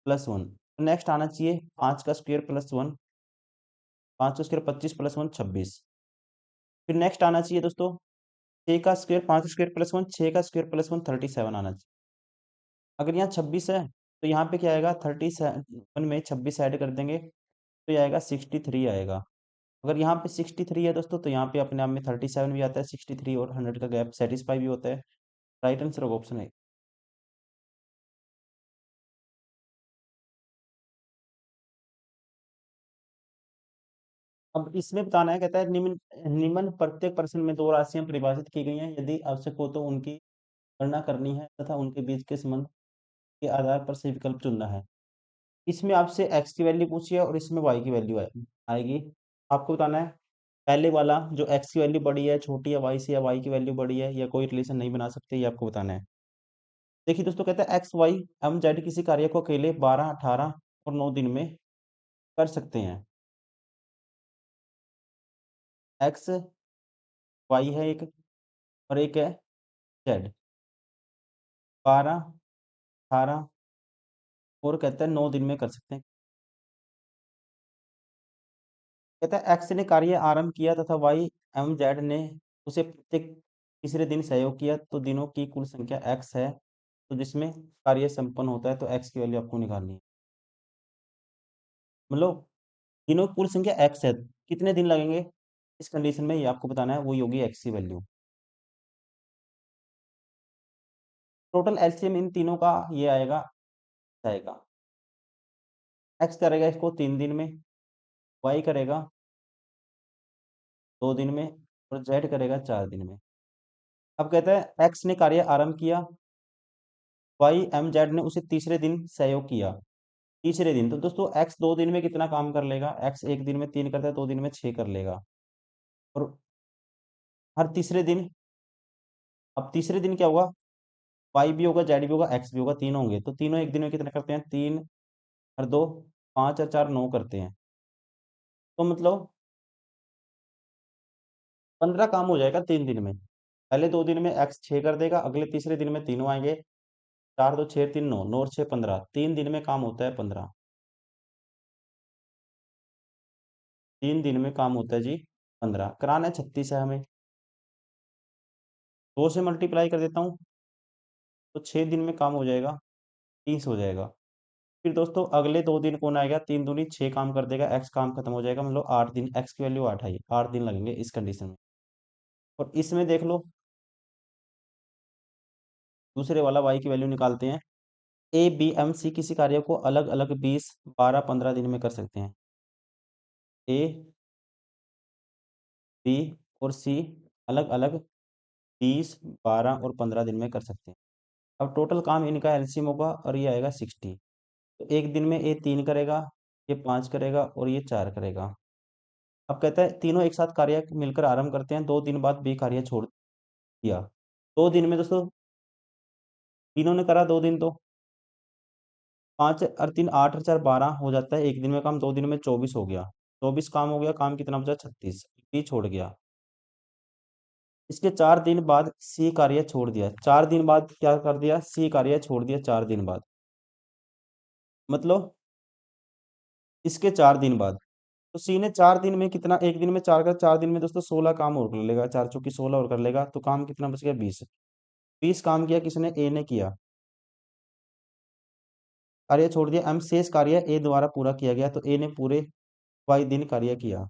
प्लस 1। नेक्स्ट आना चाहिए 5 का स्क्वायर प्लस 1। 5 का स्क्वायर 25 प्लस 1 26। फिर नेक्स्ट आना चाहिए दोस्तों 6 का स्क्वायर 5 स्क्वायर प्लस 1। 6 का स्क्वायर प्लस 1 37 आना चाहिए। अगर यहाँ 26 है तो यहाँ पे क्या आएगा 37 में 26 ऐड कर देंगे तो ये आएगा 63 आएगा। अगर यहाँ पे 63 है दोस्तों तो यहाँ पे अपने आप में 37 भी आता है। 63 और 100 का गैप सेटिस्फाई भी होता है। राइट आंसर होगा ऑप्शन है। अब इसमें बताना है, कहता है निम्न निम्न प्रत्येक प्रश्न में दो राशियां परिभाषित की गई हैं, यदि आवश्यक हो तो उनकी गणना करनी है तथा उनके बीच के संबंध के आधार पर सही विकल्प चुनना है। इसमें आपसे एक्स की वैल्यू पूछी है और इसमें वाई की वैल्यू आएगी। आपको बताना है पहले वाला जो एक्स की वैल्यू बड़ी है छोटी है वाई से, या वाई की वैल्यू बड़ी है, या कोई रिलेशन नहीं बना सकते, ये आपको बताना है। देखिए दोस्तों कहता है एक्स वाई एम जेड किसी कार्य को अकेले 12 18 और 9 दिन में कर सकते हैं। एक्स वाई है एक, और एक है जेड। 12 18 और कहता है 9 दिन में कर सकते हैं। कहता है एक्स ने कार्य आरंभ किया तथा वाई एवं जेड ने उसे प्रत्येक तीसरे दिन सहयोग किया, तो दिनों की कुल संख्या एक्स है, तो जिसमें कार्य संपन्न होता है, तो एक्स की वैल्यू आपको निकालनी है। मतलब दिनों की कुल संख्या एक्स है, कितने दिन लगेंगे इस कंडीशन में, ये आपको बताना है, वही होगी एक्स की वैल्यू। टोटल एलसीएम इन तीनों का ये आएगा। एक्स करेगा इसको 3 दिन में, वाई करेगा 2 दिन में, और जेड करेगा 4 दिन में। अब कहता है एक्स ने कार्य आरंभ किया, वाई एम जेड ने उसे तीसरे दिन सहयोग किया। तीसरे दिन तो दोस्तों एक्स 2 दिन में कितना काम कर लेगा, एक्स 1 दिन में 3 करता है, 2 दिन में 6 कर लेगा। और हर तीसरे दिन, अब तीसरे दिन क्या होगा, वाई भी होगा जेड भी होगा एक्स भी होगा, तीनों होंगे, तो तीनों 1 दिन में कितना करते हैं, 3 और 2 5 और 4 9 करते हैं। तो मतलब 15 काम हो जाएगा 3 दिन में। पहले 2 दिन में एक्स 6 कर देगा, अगले तीसरे दिन में तीनों आएंगे। 4 2 6 3 9, 9 और 6 15, 3 दिन में काम होता है 15। 3 दिन में काम होता है जी 15। कराना है 36 है हमें, 2 से मल्टीप्लाई कर देता हूँ तो 6 दिन में काम हो जाएगा, 30 हो जाएगा। फिर दोस्तों अगले 2 दिन कौन आएगा, 3 दूनी 6 काम कर देगा, एक्स काम खत्म हो जाएगा, मतलब 8 दिन, एक्स की वैल्यू 8 आई, 8 दिन लगेंगे इस कंडीशन में। और इसमें देख लो दूसरे वाला वाई की वैल्यू निकालते हैं। ए बी एम सी किसी कार्य को अलग अलग 20 12 15 दिन में कर सकते हैं। ए बी और सी अलग अलग 20 12 और 15 दिन में कर सकते हैं। अब टोटल काम इनका एलसीएम होगा और ये आएगा 60। तो एक दिन में ए 3 करेगा, ये 5 करेगा और ये 4 करेगा। अब कहता है तीनों एक साथ कार्य मिलकर आरंभ करते हैं, 2 दिन बाद बी कार्य छोड़ दिया। 2 दिन में दोस्तों तीनों ने करा 2 दिन, तो 5 और 3 8 और 4 12 हो जाता है एक दिन में काम, 2 दिन में 24 हो गया। 24 काम हो गया, काम कितना बचा 36, बी छोड़ गया। इसके 4 दिन बाद सी कार्य छोड़ दिया। 4 दिन बाद क्या कर दिया, सी कार्य छोड़ दिया 4 दिन बाद, मतलब इसके 4 दिन बाद। तो सी ने 4 दिन में कितना, एक दिन में 4 का, 4 दिन में दोस्तों 16 काम और कर लेगा, 4 चौकी 16 और कर लेगा, तो काम कितना बच गया 20। 20 काम किया किसने, ए ने किया, कार्य छोड़ दिया, एम शेष कार्य ए द्वारा पूरा किया गया, तो ए ने पूरे वाई दिन कार्य किया।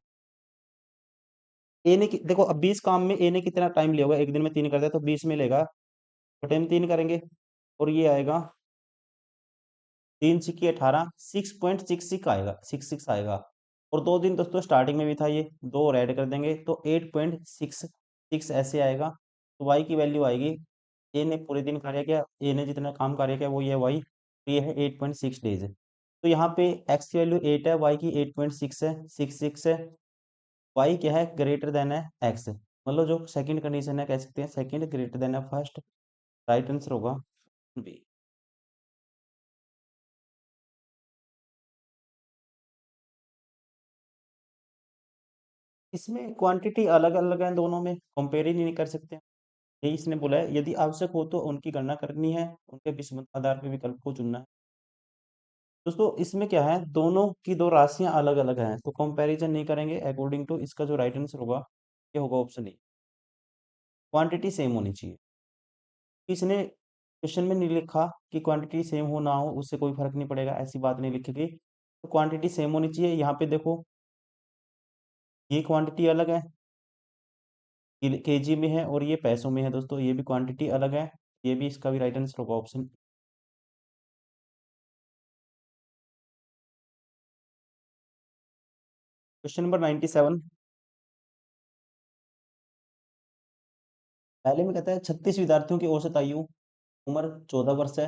ए ने देखो अब 20 काम में ए ने कितना टाइम लिया होगा, एक दिन में 3 करता है तो 20 में लेगा, बटे में 3 करेंगे, और ये आएगा 3 छिक्की 18, 6.66 आएगा, 66 आएगा। और 2 दिन दोस्तों स्टार्टिंग में भी था, ये दो और ऐड कर देंगे तो 8.66 ऐसे आएगा। तो वाई की वैल्यू आएगी, ए ने पूरे दिन कार्य किया, ए ने जितना काम कार्य किया वो ये वाई, तो ये है 8.6 डेज। तो यहाँ पे एक्स की वैल्यू 8 है, वाई की 8.6 है, 66 है। वाई क्या है, ग्रेटर देन है एक्स, मतलब जो सेकंड कंडीशन है कह सकते हैं सेकंड ग्रेटर देन है फर्स्ट। राइट आंसर होगा बी। इसमें क्वांटिटी अलग-अलग है दोनों में, कंपेयर ही नहीं कर सकते। यही इसने बोला है, यदि आवश्यक हो तो उनकी गणना करनी है, उनके विषम आधार पे विकल्प को चुनना है। दोस्तों इसमें क्या है, दोनों की दो राशियां अलग-अलग हैं, तो कंपैरिजन नहीं करेंगे। अकॉर्डिंग टू इसका जो राइट आंसर होगा, ये होगा ऑप्शन ए, क्वांटिटी सेम होनी चाहिए। इसने क्वेश्चन में नहीं लिखा कि क्वांटिटी सेम हो ना हो उससे कोई फर्क नहीं पड़ेगा, ऐसी बात नहीं लिखी गई। तो क्वांटिटी सेम होनी चाहिए। यहाँ पे देखो, ये क्वांटिटी अलग है, केजी में है, और ये पैसों में है दोस्तों, ये भी क्वांटिटी अलग है। ये भी इसका भी राइट आंसर होगा ऑप्शन। क्वेश्चन नंबर 97, पहले में कहता है 36 विद्यार्थियों की औसत आयु उम्र 14 वर्ष है।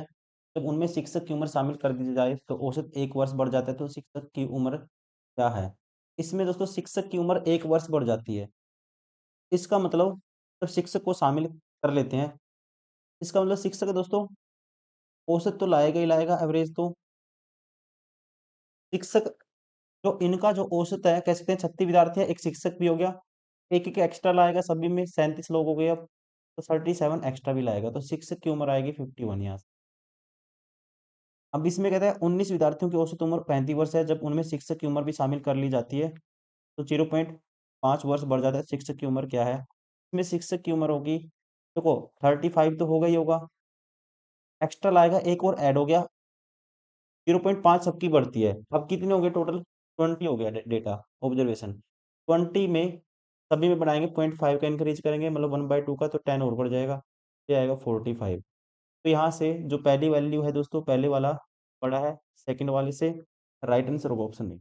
जब उनमें शिक्षक की उम्र शामिल कर दी जाए तो औसत 1 वर्ष बढ़ जाता है, तो शिक्षक की उम्र क्या है? इसमें दोस्तों शिक्षक की उम्र 1 वर्ष बढ़ जाती है। इसका मतलब जब शिक्षक को शामिल कर लेते हैं, इसका मतलब शिक्षक दोस्तों औसत तो लाएगा ही लाएगा, एवरेज तो। शिक्षक जो इनका जो औसत है, कह सकते हैं 36 विद्यार्थी है, एक शिक्षक भी हो गया, एक एक एक्स्ट्रा लाएगा, सभी में 37 लोग हो गए अब, तो 37 एक्स्ट्रा भी लाएगा, तो शिक्षक की उम्र आएगी 51 यहाँ से। अब इसमें कहता है 19 विद्यार्थियों की औसत उम्र 35 वर्ष है, जब उनमें शिक्षक की उम्र भी शामिल कर ली जाती है तो 0.5 वर्ष बढ़ जाता है। शिक्षक की उम्र क्या है? इसमें शिक्षक की उम्र होगी, देखो 35 तो होगा ही होगा, एक्स्ट्रा लाएगा, एक और ऐड हो गया, 0.5 सबकी बढ़ती है। अब कितने हो गए टोटल? 20 हो गया डेटा ऑब्जर्वेशन। 20 में सभी में बनाएंगे, 0.5 का इंक्रीज करेंगे, मतलब 1/2 का, तो 10 और बढ़ जाएगा, ये आएगा 45। तो यहाँ से जो पहली वैल्यू है दोस्तों, पहले वाला बड़ा है सेकंड वाले से, राइट आंसर होगा ऑप्शन नहीं।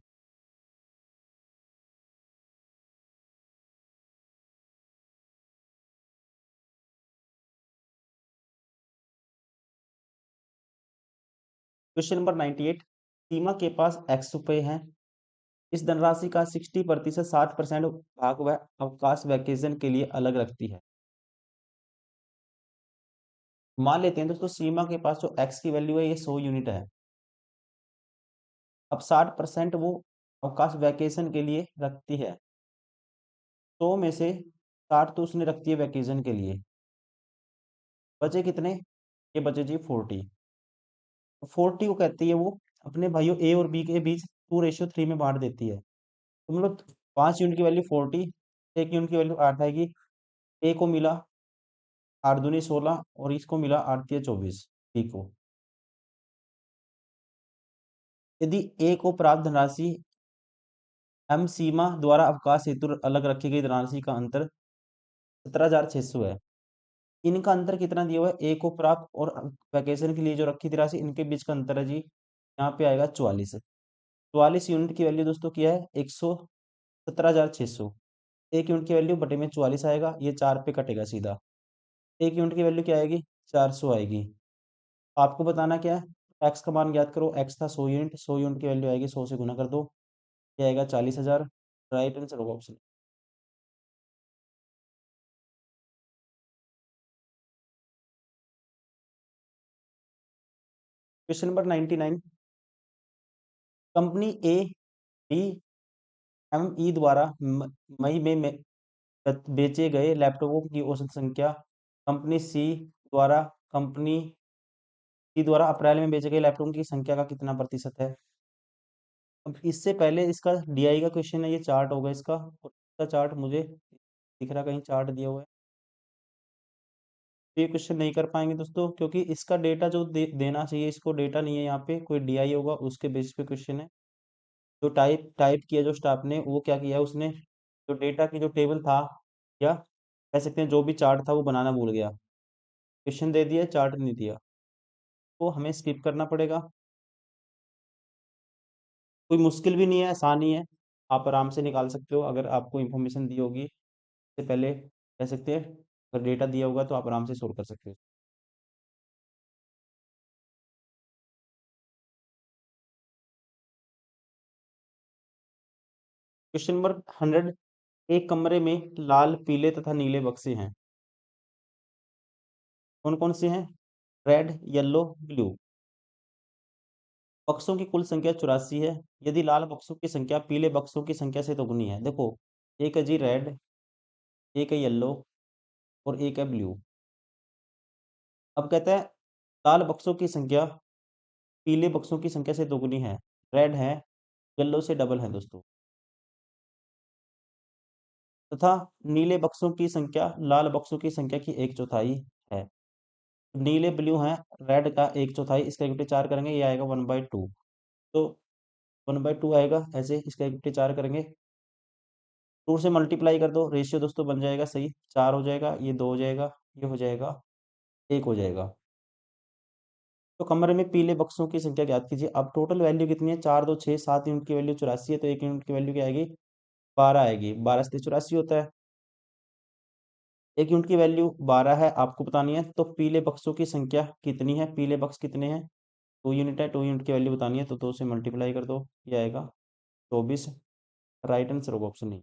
क्वेश्चन नंबर 98, सीमा के पास एक्स रुपए हैं। इस धनराशि का 60% 60% भाग वह अवकाश वैकेशन के लिए अलग रखती है। मान लेते हैं दोस्तों सीमा के पास जो एक्स की वैल्यू है ये 100 यूनिट है। अब 60% वो अवकाश वैकेशन के लिए रखती है। 100 में से 60 तो उसने रखती है वैकेशन के लिए, बचे कितने? ये बचे जी 40। 40 को कहती है वो अपने भाइयों ए और बी के बीच 2:3 में बांट देती है। तो मतलब 5 यूनिट की वैल्यू 40, 1 यूनिट की वैल्यू 8 आएगी। ए को मिला 8 दूनी 16, और इसको मिला 8 तिया 24, बी को। यदि ए को प्राप्त धनराशि एम सीमा द्वारा अवकाश हेतु अलग रखी गई धनराशि का अंतर 17,600 है। इनका अंतर कितना दिया हुआ है? ए को प्राप्त और वैकेशन के लिए जो रखी थी राशि, इनके बीच का अंतर है जी, यहाँ पे आएगा 44। 44 यूनिट की वैल्यू दोस्तों क्या है? 117,600। 1 यूनिट की वैल्यू बटे में 44 आएगा, ये 4 पे कटेगा सीधा। 1 यूनिट की वैल्यू क्या आएगी? 400 आएगी। आपको बताना क्या है, एक्स का मान ज्ञात करो। एक्स था 100 यूनिट, 100 यूनिट की वैल्यू आएगी, 100 से गुना कर दो, ये आएगा 40,000। राइट आंसर होगा option. Question number 99, company A D M E द्वारा मई में बेचे गए लैपटॉपों की औसत संख्या कंपनी सी द्वारा कंपनी सी द्वारा अप्रैल में बेचे गए लैपटॉपों की संख्या का कितना प्रतिशत है? अब इससे पहले इसका डीआई का क्वेश्चन है, ये चार्ट होगा इसका, और इसका चार्ट मुझे दिख रहा, कहीं चार्ट दिया हुआ है। तो ये क्वेश्चन नहीं कर पाएंगे दोस्तों, क्योंकि इसका डेटा जो देना चाहिए, इसको डेटा नहीं है, यहाँ पे कोई डीआई होगा उसके बेस पे क्वेश्चन है। जो टाइप टाइप किया जो स्टाफ ने, वो क्या किया उसने, जो डेटा की जो टेबल था, या कह सकते हैं जो भी चार्ट था, वो बनाना भूल गया, क्वेश्चन दे दिया चार्ट नहीं दिया, तो हमें स्किप करना पड़ेगा। कोई मुश्किल भी नहीं है, आसान ही है, आप आराम से निकाल सकते हो अगर आपको इन्फॉर्मेशन दी होगी इससे पहले, कह सकते हैं अगर डेटा दिया होगा तो आप आराम से सोल्व कर सकते हो। क्वेश्चन नंबर 100, एक कमरे में लाल पीले तथा नीले बक्से हैं, कौन कौन से हैं? Red, yellow, blue. बक्सों की कुल संख्या 84 है, यदि लाल बक्सों की संख्या पीले बक्सों की संख्या से दोगुनी है। देखो एक है जी रेड, एक है येलो और एक है ब्लू। अब कहता है लाल बक्सों की संख्या पीले बक्सों की संख्या से दोगुनी है। रेड है, येलो से डबल है दोस्तों। तथा नीले बक्सों की संख्या लाल बक्सों की संख्या की 1/4 है। नीले ब्लू हैं, रेड का 1/4, इसका इक्वलिटी 4 करेंगे, ये आएगा 1/2। तो 1/2 आएगा, ऐसे इसका इक्वलिटी 4 करेंगे, 2 से मल्टीप्लाई कर दो, रेशियो दोस्तों बन जाएगा सही, 4 हो जाएगा, ये 2 हो जाएगा, ये हो जाएगा, 1 हो जाएगा। तो कमरे में पीले बक्सों की संख्या ज्ञात कीजिए। अब टोटल वैल्यू कितनी है? 4 2 6, 7 यूनिट की वैल्यू 84 है, तो 1 यूनिट की वैल्यू क्या आएगी? 12 आएगी। 12 से 84 होता है। 1 यूनिट की वैल्यू 12 है, आपको बतानी है। तो पीले बक्सों की संख्या कितनी है? पीले बक्स कितने हैं? 2 यूनिट है, 2 यूनिट की वैल्यू बतानी है, तो 2 से मल्टीप्लाई कर दो, ये आएगा 24। राइट आंसर होगा ऑप्शन ए।